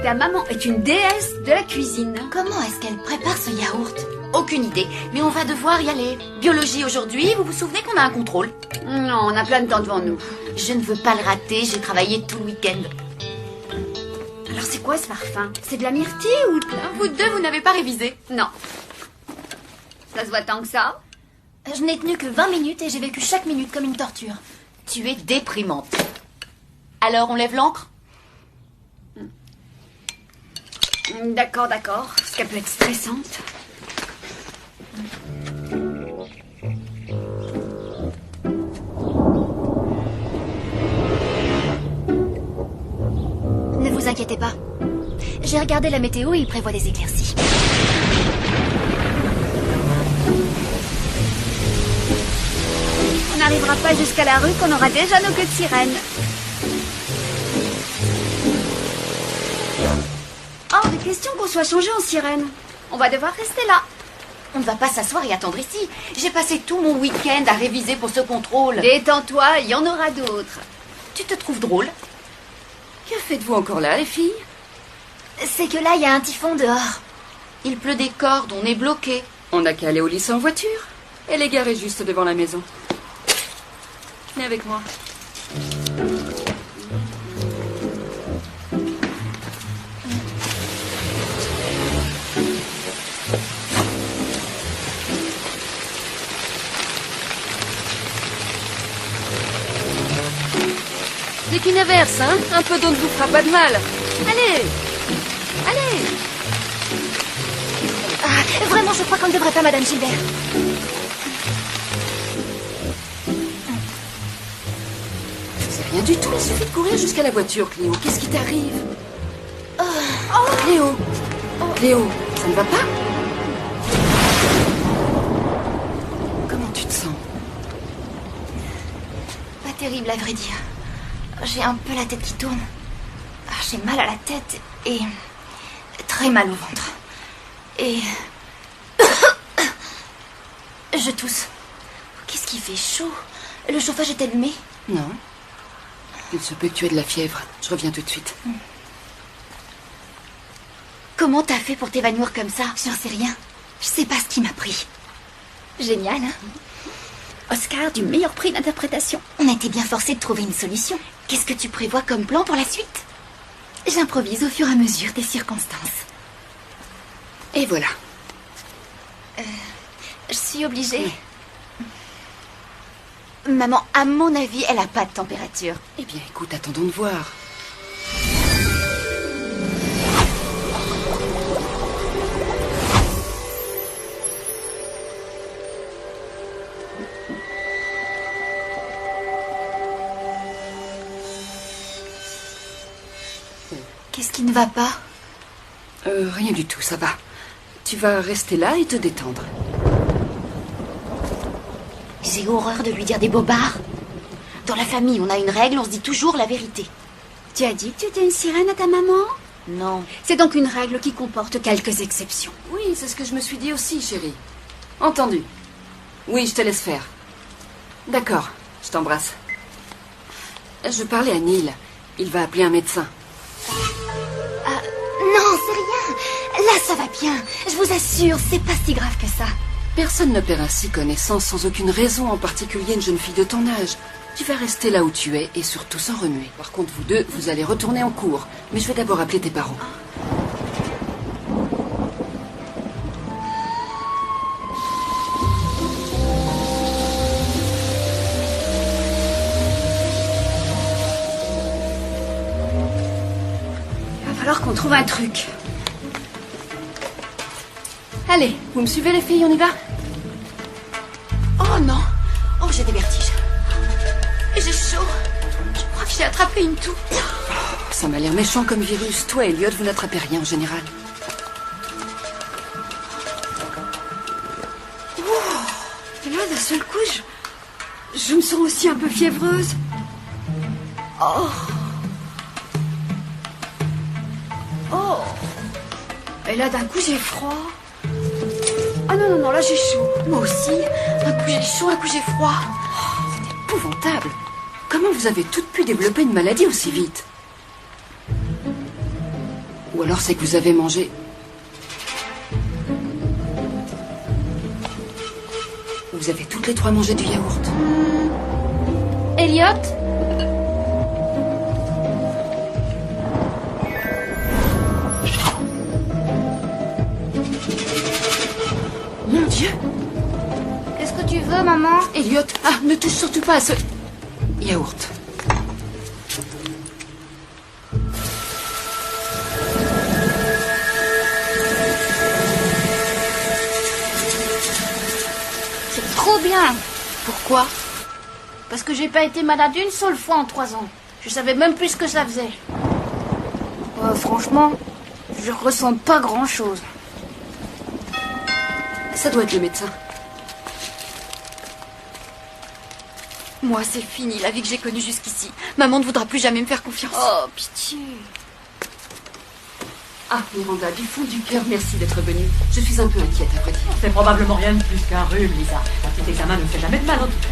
Ta maman est une déesse de la cuisine. Comment est-ce qu'elle prépare ce yaourt? Aucune idée, mais on va devoir y aller. Biologie aujourd'hui, vous vous souvenez qu'on a un contrôle? Non, on a plein de temps devant nous. Je ne veux pas le rater, j'ai travaillé tout le week-end. Alors c'est quoi ce parfum? C'est de la myrtille ou de... Vous deux, vous n'avez pas révisé? Non. Ça se voit tant que ça? Je n'ai tenu que 20 minutes et j'ai vécu chaque minute comme une torture. Tu es déprimante. Alors, on lève l'encre? D'accord, d'accord. Parce qu'elle peut être stressante. Ne vous inquiétez pas. J'ai regardé la météo et il prévoit des éclaircies. On n'arrivera pas jusqu'à la rue qu'on aura déjà nos queues de sirène. Hors de question qu'on soit changé en sirène. On va devoir rester là. On ne va pas s'asseoir et attendre ici. J'ai passé tout mon week-end à réviser pour ce contrôle. Détends-toi, il y en aura d'autres. Tu te trouves drôle? Que faites-vous encore là, les filles? C'est que là, il y a un typhon dehors. Il pleut des cordes, on est bloqué. On n'a qu'à aller au lycée en voiture. Elle est garée juste devant la maison. Venez avec moi. Dès qu'il verse, hein? Un peu d'eau ne vous fera pas de mal. Allez! Allez! Ah, vraiment, je crois qu'on ne devrait pas, Madame Gilbert. C'est rien du tout, il suffit de courir jusqu'à la voiture, Cléo. Qu'est-ce qui t'arrive? Cléo! Cléo, ça ne va pas? Comment tu te sens? Pas terrible, à vrai dire. J'ai un peu la tête qui tourne. J'ai mal à la tête et très mal au ventre. Et je tousse. Qu'est-ce qui fait chaud? Le chauffage est allumé? Non. Il se peut que tu aies de la fièvre. Je reviens tout de suite. Comment t'as fait pour t'évanouir comme ça? J'en sais rien. Je sais pas ce qui m'a pris. Génial, hein? Oscar du meilleur prix d'interprétation. On a été bien forcés de trouver une solution. Qu'est-ce que tu prévois comme plan pour la suite? J'improvise au fur et à mesure des circonstances. Et voilà. Je suis obligée. Maman, à mon avis, elle a pas de température. Eh bien, écoute, attendons de voir. Qu'est-ce qui ne va pas? Rien du tout, ça va. Tu vas rester là et te détendre. J'ai horreur de lui dire des bobards. Dans la famille, on a une règle, on se dit toujours la vérité. Tu as dit que tu étais une sirène à ta maman? Non. C'est donc une règle qui comporte quelques exceptions. Oui, c'est ce que je me suis dit aussi, chérie. Entendu. Oui, je te laisse faire. D'accord, je t'embrasse. Je parlais à Neil. Il va appeler un médecin. Non, c'est rien. Là, ça va bien. Je vous assure, c'est pas si grave que ça. Personne ne perd ainsi connaissance sans aucune raison, en particulier une jeune fille de ton âge. Tu vas rester là où tu es et surtout sans remuer. Par contre, vous deux, vous allez retourner en cours. Mais je vais d'abord appeler tes parents. Il va falloir qu'on trouve un truc. Allez, vous me suivez les filles, on y va? Oh non! Oh, j'ai des vertiges. J'ai chaud. Je crois que j'ai attrapé une toux. Ça m'a l'air méchant comme virus. Toi, Elliot, vous n'attrapez rien en général. Et là, d'un seul coup, je me sens aussi un peu fiévreuse. Oh. Oh. Et là, d'un coup, j'ai froid. Ah non, non, non, là, j'ai chaud. Moi aussi. Un coup j'ai chaud, un coup j'ai froid. C'est épouvantable. Comment vous avez toutes pu développer une maladie aussi vite? Ou alors c'est que vous avez mangé... Vous avez toutes les trois mangé du yaourt. Elliot? Mon Dieu! Qu'est-ce que tu veux, maman? Elliot, ne touche surtout pas à ce... yaourt. C'est trop bien! Pourquoi? Parce que j'ai pas été malade une seule fois en 3 ans. Je savais même plus ce que ça faisait. Franchement, je ressens pas grand-chose. Ça doit être le médecin. Moi, c'est fini, la vie que j'ai connue jusqu'ici. Maman ne voudra plus jamais me faire confiance. Oh, pitié. Ah, Miranda, du fond du cœur, merci d'être venue. Je suis un peu inquiète, à vrai dire. C'est probablement rien de plus qu'un rhume, Lisa. Un petit examen ne fait jamais de mal, en tout cas.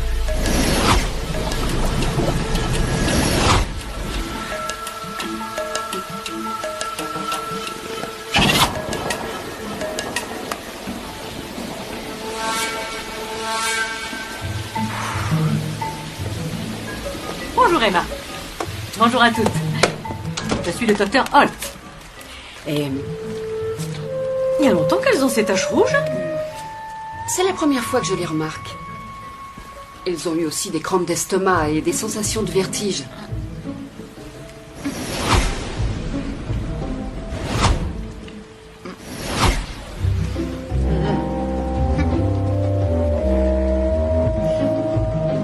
Bonjour Emma. Bonjour à toutes. Je suis le docteur Holt. Et il y a longtemps qu'elles ont ces taches rouges. C'est la première fois que je les remarque. Elles ont eu aussi des crampes d'estomac et des sensations de vertige.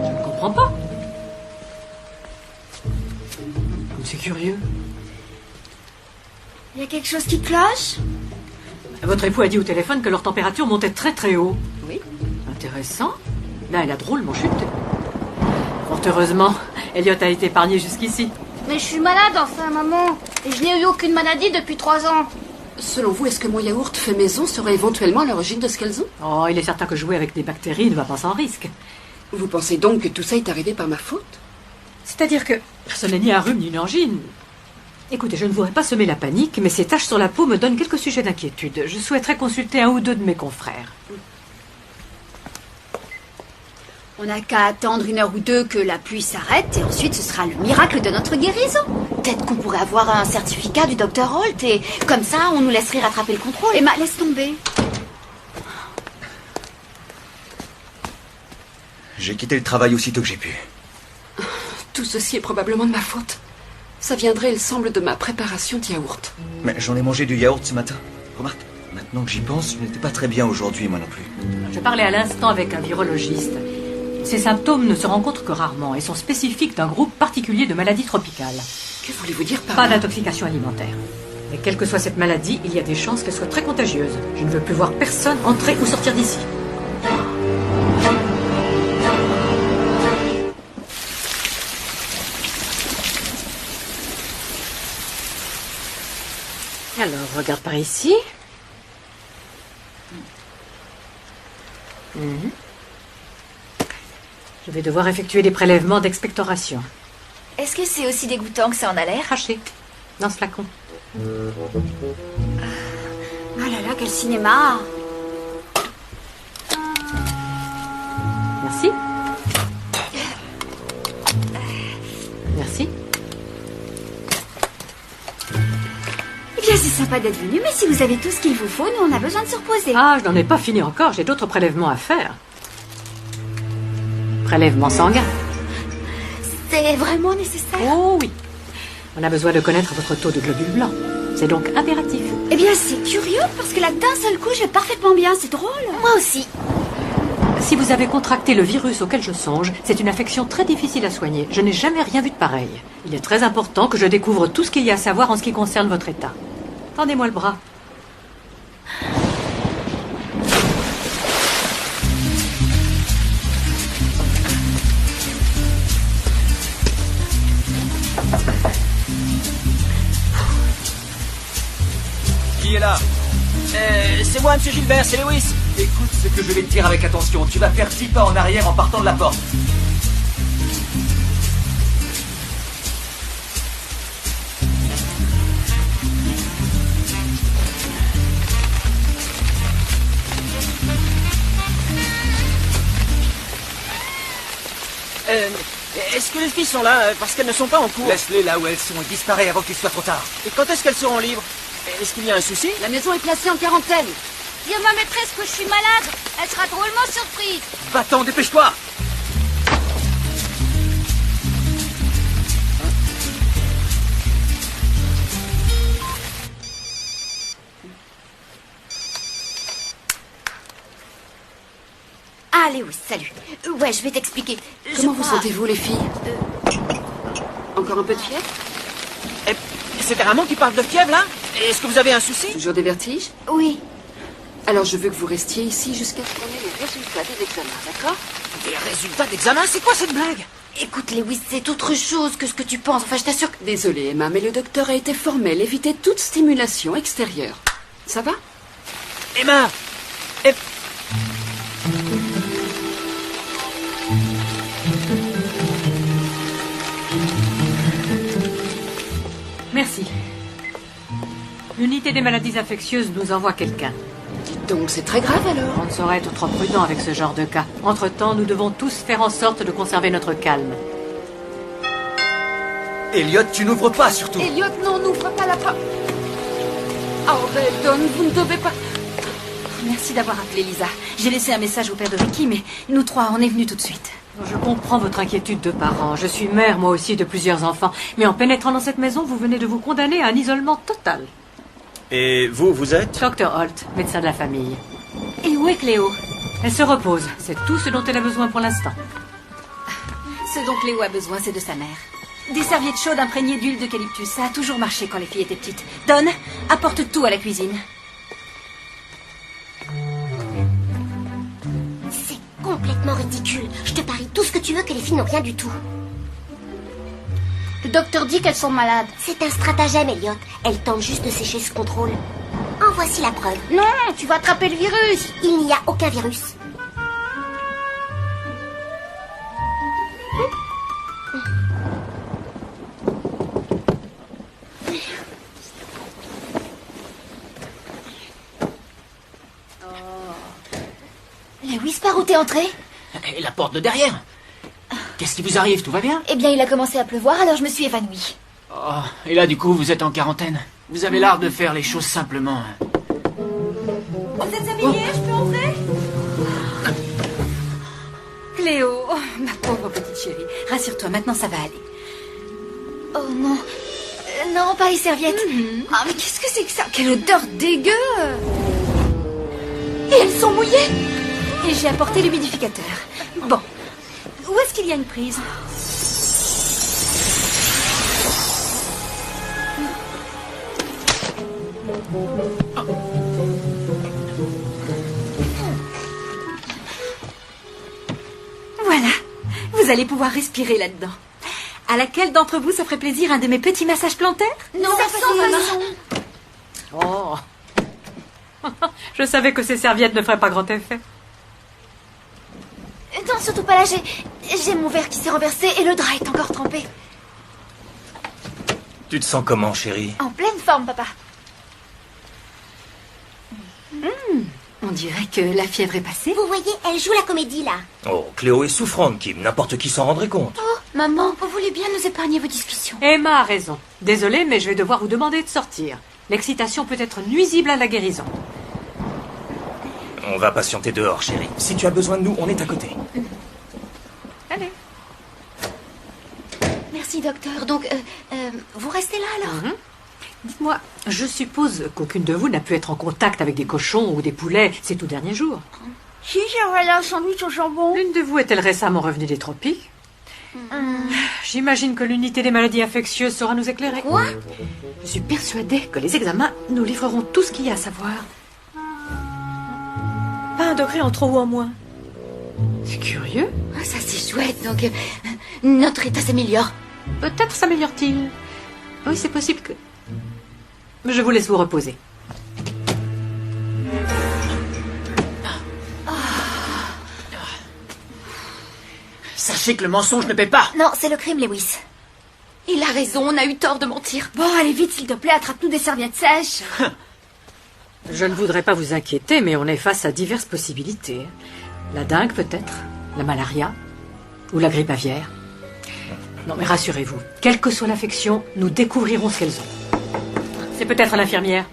Je ne comprends pas. C'est curieux. Il y a quelque chose qui cloche? Votre époux a dit au téléphone que leur température montait très très haut. Oui. Intéressant. Là, elle a drôlement chuté. Fort heureusement, Elliot a été épargné jusqu'ici. Mais je suis malade, enfin, maman. Et je n'ai eu aucune maladie depuis 3 ans. Selon vous, est-ce que mon yaourt fait maison serait éventuellement à l'origine de ce qu'elles ont? Oh, il est certain que jouer avec des bactéries ne va pas sans risque. Vous pensez donc que tout ça est arrivé par ma faute? C'est-à-dire que ce n'est ni un rhume ni une angine. Écoutez, je ne voudrais pas semer la panique, mais ces taches sur la peau me donnent quelques sujets d'inquiétude. Je souhaiterais consulter un ou deux de mes confrères. On n'a qu'à attendre 1 heure ou 2 que la pluie s'arrête et ensuite ce sera le miracle de notre guérison. Peut-être qu'on pourrait avoir un certificat du docteur Holt et comme ça, on nous laisserait rattraper le contrôle. Emma, laisse tomber. J'ai quitté le travail aussitôt que j'ai pu. Tout ceci est probablement de ma faute. Ça viendrait, il semble, de ma préparation de yaourt. Mais j'en ai mangé du yaourt ce matin. Remarque, maintenant que j'y pense, je n'étais pas très bien aujourd'hui, moi non plus. Je parlais à l'instant avec un virologiste. Ces symptômes ne se rencontrent que rarement et sont spécifiques d'un groupe particulier de maladies tropicales. Que voulez-vous dire par Pas là? d'intoxication alimentaire. Mais quelle que soit cette maladie, il y a des chances qu'elle soit très contagieuse. Je ne veux plus voir personne entrer ou sortir d'ici. Alors, regarde par ici. Mhm. Je vais devoir effectuer des prélèvements d'expectoration. Est-ce que c'est aussi dégoûtant que ça en a l'air? Craché dans ce flacon. Ah là là, quel cinéma. Merci. Merci. Eh bien, c'est sympa d'être venu, mais si vous avez tout ce qu'il vous faut, nous on a besoin de se reposer. Ah, je n'en ai pas fini encore, j'ai d'autres prélèvements à faire. Prélèvement sanguin. C'est vraiment nécessaire? Oh oui. On a besoin de connaître votre taux de globules blancs. C'est donc impératif. Eh bien, c'est curieux, parce que là, d'un seul coup, je vais parfaitement bien, c'est drôle. Moi aussi. Si vous avez contracté le virus auquel je songe, c'est une infection très difficile à soigner. Je n'ai jamais rien vu de pareil. Il est très important que je découvre tout ce qu'il y a à savoir en ce qui concerne votre état. Tendez-moi le bras. Qui est là? C'est moi, monsieur Gilbert, c'est Lewis. Écoute ce que je vais te dire avec attention. Tu vas faire 10 pas en arrière en partant de la porte. Est-ce que les filles sont là parce qu'elles ne sont pas en cours? Laisse-les là où elles sont et disparais avant qu'il soit trop tard. Et quand est-ce qu'elles seront libres? Est-ce qu'il y a un souci? La maison est placée en quarantaine. Dis à ma maîtresse que je suis malade. Elle sera drôlement surprise. Va-t'en, dépêche-toi! Ah, Lewis, salut. Ouais, je vais t'expliquer. Comment vous sentez-vous, les filles? Encore un peu de fièvre? C'est Ramon qui parle de fièvre, là? Est-ce que vous avez un souci? Toujours des vertiges? Oui. Alors je veux que vous restiez ici jusqu'à ce qu'on ait les résultats des examens, d'accord? Des résultats d'examen? C'est quoi cette blague? Écoute, Lewis, c'est autre chose que ce que tu penses. Enfin, je t'assure que... Désolée, Emma, mais le docteur a été formel. Évitez toute stimulation extérieure. Ça va? Emma! Merci. L'unité des maladies infectieuses nous envoie quelqu'un. Dites donc, c'est très grave alors? On ne saurait être trop prudent avec ce genre de cas. Entre-temps, nous devons tous faire en sorte de conserver notre calme. Elliot, tu n'ouvres pas, surtout. Elliot, non, n'ouvre pas la porte. Oh, Redon, vous ne devez pas... Merci d'avoir appelé, Lisa. J'ai laissé un message au père de Ricky, mais nous trois, on est venus tout de suite. Je comprends votre inquiétude de parents. Je suis mère, moi aussi, de plusieurs enfants. Mais en pénétrant dans cette maison, vous venez de vous condamner à un isolement total. Et vous êtes? Dr. Holt, médecin de la famille. Et où est Cléo? Elle se repose. C'est tout ce dont elle a besoin pour l'instant. Ce dont Cléo a besoin, c'est de sa mère. Des serviettes chaudes imprégnées d'huile d'eucalyptus. Ça a toujours marché quand les filles étaient petites. Don, apporte tout à la cuisine. C'est complètement ridicule. Je te parie tout ce que tu veux que les filles n'ont rien du tout. Le docteur dit qu'elles sont malades. C'est un stratagème, Elliot. Elles tentent juste de sécher ce contrôle. En voici la preuve. Non, tu vas attraper le virus. Il n'y a aucun virus. Lewis, par où t'es entré? Et la porte de derrière? Qu'est-ce qui vous arrive? Tout va bien? Eh bien, il a commencé à pleuvoir, alors je me suis évanouie. Oh, et là, du coup, vous êtes en quarantaine. Vous avez l'art de faire les choses simplement. Vous êtes habillée? Je peux entrer? Cléo, oh, ma pauvre petite chérie. Rassure-toi, maintenant ça va aller. Oh non. Non, pas les serviettes. Ah, mais qu'est-ce que c'est que ça? Quelle odeur dégueu! Et elles sont mouillées! Et j'ai apporté l'humidificateur. Bon. Où est-ce qu'il y a une prise? Voilà. Vous allez pouvoir respirer là-dedans. À laquelle d'entre vous ça ferait plaisir un de mes petits massages plantaires? Non, maman. Oh. Je savais que ces serviettes ne feraient pas grand effet. Non, surtout pas là. J'ai mon verre qui s'est renversé et le drap est encore trempé. Tu te sens comment, chérie? En pleine forme, papa. On dirait que la fièvre est passée. Vous voyez, elle joue la comédie, là. Oh, Cléo est souffrante, Kim. N'importe qui s'en rendrait compte. Oh, maman, vous voulez bien nous épargner vos discussions? Emma a raison. Désolée, mais je vais devoir vous demander de sortir. L'excitation peut être nuisible à la guérison. On va patienter dehors, chérie. Si tu as besoin de nous, on est à côté. Allez. Merci, docteur. Donc, vous restez là, alors? Dites-moi, je suppose qu'aucune de vous n'a pu être en contact avec des cochons ou des poulets ces tout derniers jours. Si, j'avais un sandwich au jambon. L'une de vous est-elle récemment revenue des tropiques? J'imagine que l'unité des maladies infectieuses saura nous éclairer. Quoi? Je suis persuadée que les examens nous livreront tout ce qu'il y a à savoir. Pas un degré en trop ou en moins. C'est curieux. Ah, ça, c'est chouette. Donc, notre état s'améliore. Peut-être s'améliore-t-il. Oui, c'est possible que... Je vous laisse vous reposer. Sachez que le mensonge ne paie pas. Non, c'est le crime, Lewis. Il a raison, on a eu tort de mentir. Bon, allez vite, s'il te plaît, attrape-nous des serviettes sèches. Je ne voudrais pas vous inquiéter, mais on est face à diverses possibilités. La dengue, peut-être. La malaria. Ou la grippe aviaire. Non, mais rassurez-vous, quelle que soit l'affection, nous découvrirons ce qu'elles ont. C'est peut-être l'infirmière.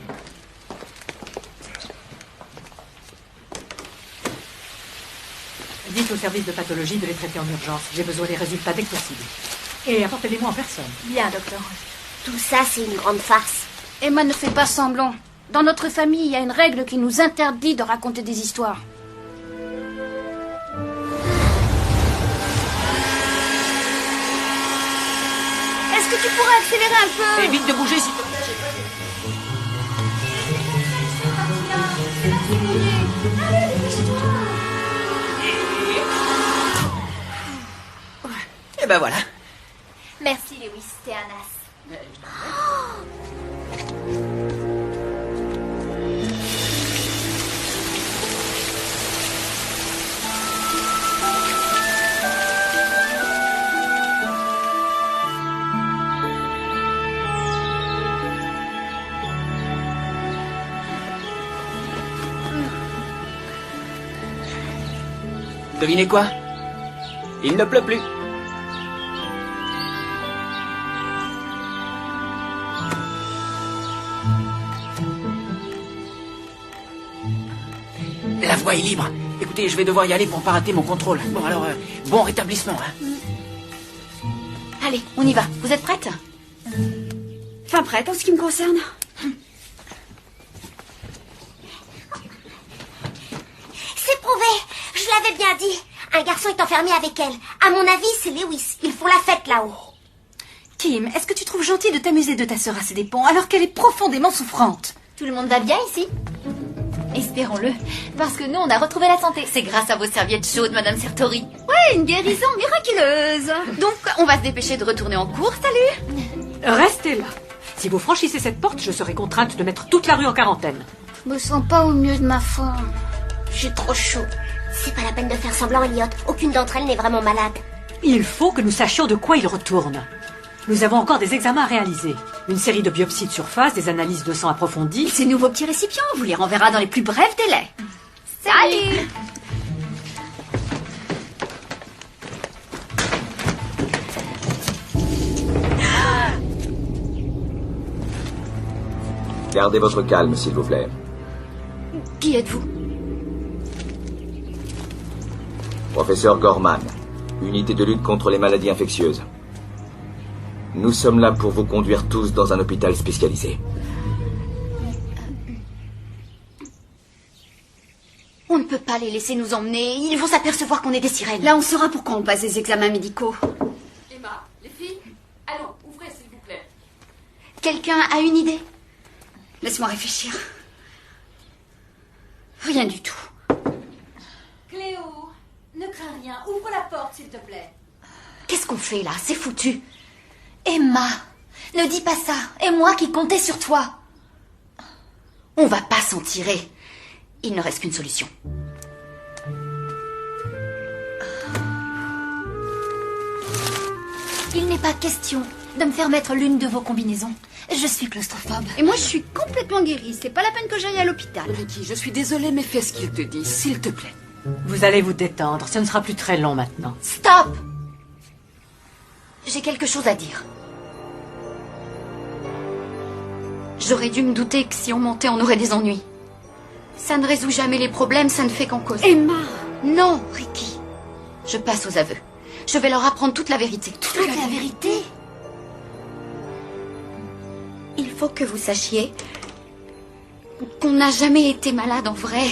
Dites au service de pathologie de les traiter en urgence. J'ai besoin des résultats dès que possible. Et apportez-les-moi en personne. Bien, docteur. Tout ça, c'est une grande farce. Emma ne fait pas semblant. Dans notre famille, il y a une règle qui nous interdit de raconter des histoires. Est-ce que tu pourrais accélérer un peu? Évite de bouger, s'il te plaît. Et ben voilà. Merci, Lewis, t'es un as. Devinez quoi? Il ne pleut plus. La voie est libre. Écoutez, je vais devoir y aller pour pas rater mon contrôle. Bon, alors, bon rétablissement. Hein. Allez, on y va. Vous êtes prête? Enfin prête en ce qui me concerne. C'est prouvé. Je l'avais bien dit. Un garçon est enfermé avec elle. À mon avis, c'est Lewis. Ils font la fête là-haut. Kim, est-ce que tu trouves gentil de t'amuser de ta sœur à ses dépens alors qu'elle est profondément souffrante? Tout le monde va bien ici? Espérons-le, parce que nous, on a retrouvé la santé. C'est grâce à vos serviettes chaudes, Madame Sertori. Ouais, une guérison miraculeuse. Donc, on va se dépêcher de retourner en cours, salut. Restez là. Si vous franchissez cette porte, je serai contrainte de mettre toute la rue en quarantaine. Je me sens pas au mieux de ma forme. J'ai trop chaud. C'est pas la peine de faire semblant, Elliot. Aucune d'entre elles n'est vraiment malade. Il faut que nous sachions de quoi il retourne. Nous avons encore des examens à réaliser. Une série de biopsies de surface, des analyses de sang approfondies. Ces nouveaux petits récipients, on vous les renverra dans les plus brefs délais. Salut. Gardez votre calme, s'il vous plaît. Qui êtes-vous? Professeur Gorman, unité de lutte contre les maladies infectieuses. Nous sommes là pour vous conduire tous dans un hôpital spécialisé. On ne peut pas les laisser nous emmener. Ils vont s'apercevoir qu'on est des sirènes. Là, on saura pourquoi on passe des examens médicaux. Emma, les filles, allons, ouvrez s'il vous plaît. Quelqu'un a une idée? Laisse-moi réfléchir. Rien du tout. Cléo, ne crains rien. Ouvre la porte, s'il te plaît. Qu'est-ce qu'on fait là? C'est foutu. Emma, ne dis pas ça. Et moi qui comptais sur toi. On va pas s'en tirer. Il ne reste qu'une solution. Il n'est pas question de me faire mettre l'une de vos combinaisons. Je suis claustrophobe. Et moi, je suis complètement guérie. C'est pas la peine que j'aille à l'hôpital. Ricky, je suis désolée, mais fais ce qu'il te dit, s'il te plaît. Vous allez vous détendre. Ce ne sera plus très long maintenant. Stop! J'ai quelque chose à dire. J'aurais dû me douter que si on mentait, on aurait des ennuis. Ça ne résout jamais les problèmes, ça ne fait qu'en causer. Emma! Non, Ricky. Je passe aux aveux. Je vais leur apprendre toute la vérité. Toute la vérité? Il faut que vous sachiez qu'on n'a jamais été malade en vrai.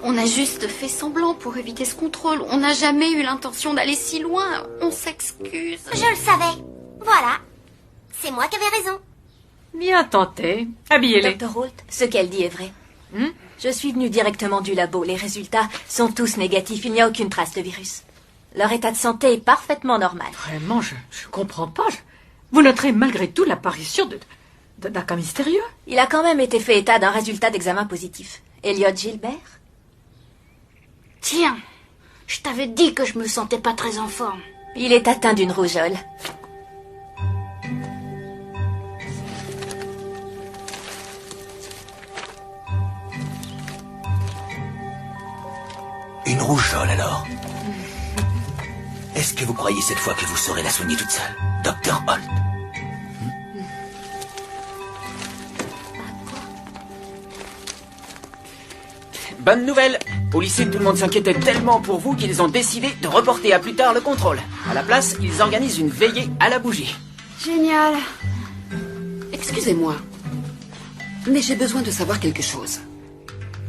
On a juste fait semblant pour éviter ce contrôle. On n'a jamais eu l'intention d'aller si loin. On s'excuse. Je le savais. Voilà. C'est moi qui avais raison. Bien tenté. Habillez-les. Dr. Holt, ce qu'elle dit est vrai. Je suis venue directement du labo. Les résultats sont tous négatifs. Il n'y a aucune trace de virus. Leur état de santé est parfaitement normal. Vraiment, je comprends pas. Vous noterez malgré tout l'apparition d'un cas mystérieux. Il a quand même été fait état d'un résultat d'examen positif. Elliot Gilbert? Tiens, je t'avais dit que je me sentais pas très en forme. Il est atteint d'une rougeole. Une rougeole alors? Est-ce que vous croyez cette fois que vous saurez la soigner toute seule, Dr. Holt? Bonne nouvelle. Au lycée, tout le monde s'inquiétait tellement pour vous qu'ils ont décidé de reporter à plus tard le contrôle. À la place, ils organisent une veillée à la bougie. Génial. Excusez-moi, mais j'ai besoin de savoir quelque chose.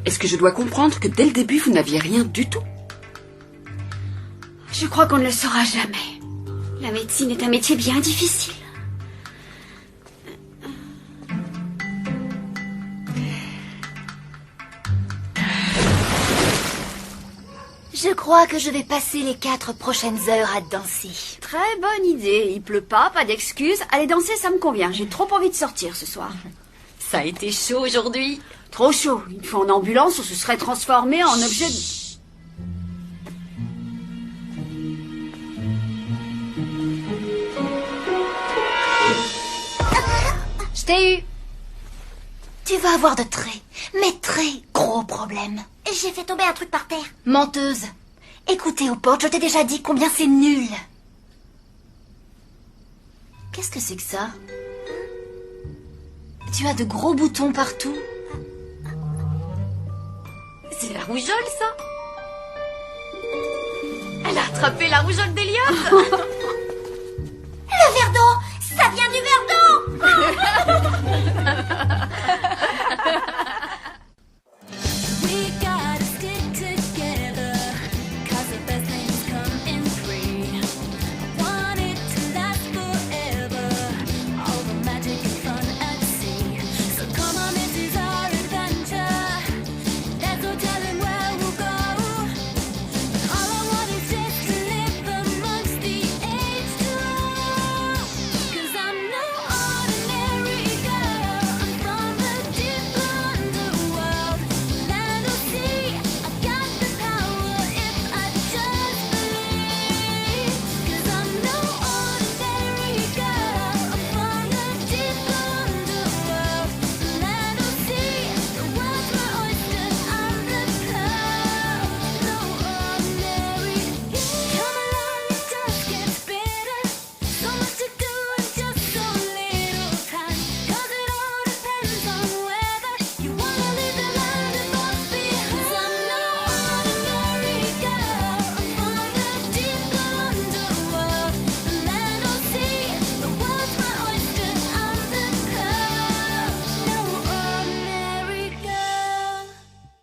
Est-ce que je dois comprendre que dès le début, vous n'aviez rien du tout? Je crois qu'on ne le saura jamais. La médecine est un métier bien difficile. Je crois que je vais passer les 4 prochaines heures à danser. Très bonne idée. Il pleut pas d'excuses. Aller danser, ça me convient. J'ai trop envie de sortir ce soir. Ça a été chaud aujourd'hui. Trop chaud. Une fois en ambulance, on se serait transformé en objet de... Je t'ai eu. Tu vas avoir de mais très gros problèmes. J'ai fait tomber un truc par terre. Menteuse. Écoutez, aux portes, je t'ai déjà dit combien c'est nul. Qu'est-ce que c'est que ça? Tu as de gros boutons partout. C'est la rougeole, ça. Elle a attrapé la rougeole d'Eliott. Le verre d'eau, ça vient du verre d'eau.